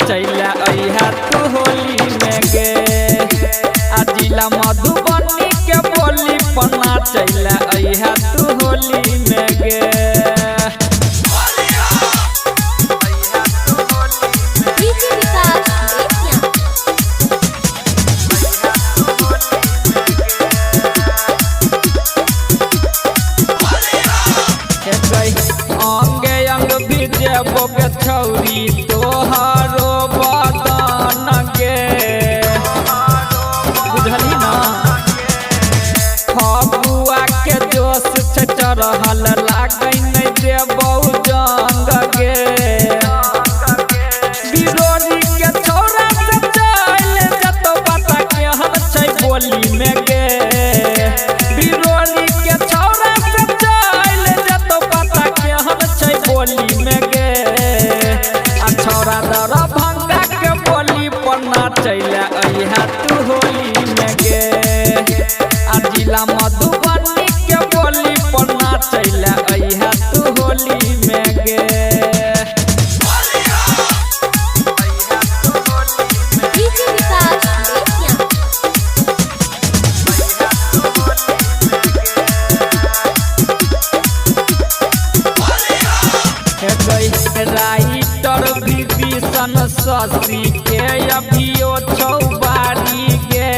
चैला अइहा तू होली में गे आ जिला मधुबनी के बोली पन्ना चैला अइहा तू होली में गे। अंगे अंग भिजे बोगे छौरी तोहारो बदन गे बुझली ना फगुआ के जोश से चढ़ल लागै नहीं देबौ जंग गे बिरोरी के छौरा से चल जतो पता के हम छै बोली में गे बिरोरी के छौरा से चल जतो पता के हम छै बोली में गे आ छौरा दर भंगा के बोली पन्ना चैला अइहा तू होली में गे आ जिला मधुबनी के बोली पन्ना चैला अइहा तू होली में गे। राइटर विभीषण शशि के अभियो चौबारी गे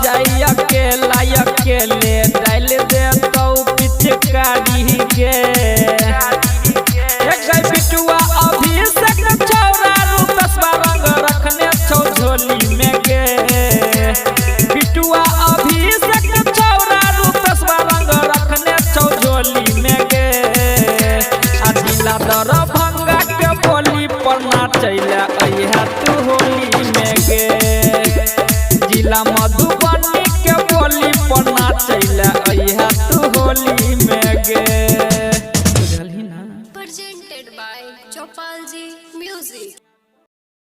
जाय अकेले डाल दे तो पिचकारी गे बिटुआ अभिषेक छौरा रूपसवा रंग रखने छौ झोली में गे बिटुआ अभिषेक छौरा रूपसवा रंग रखने छौ झोली में गे आ जिला दर भंगा के बोली पन्ना चैला अइहा तू होली में गे जिला मधु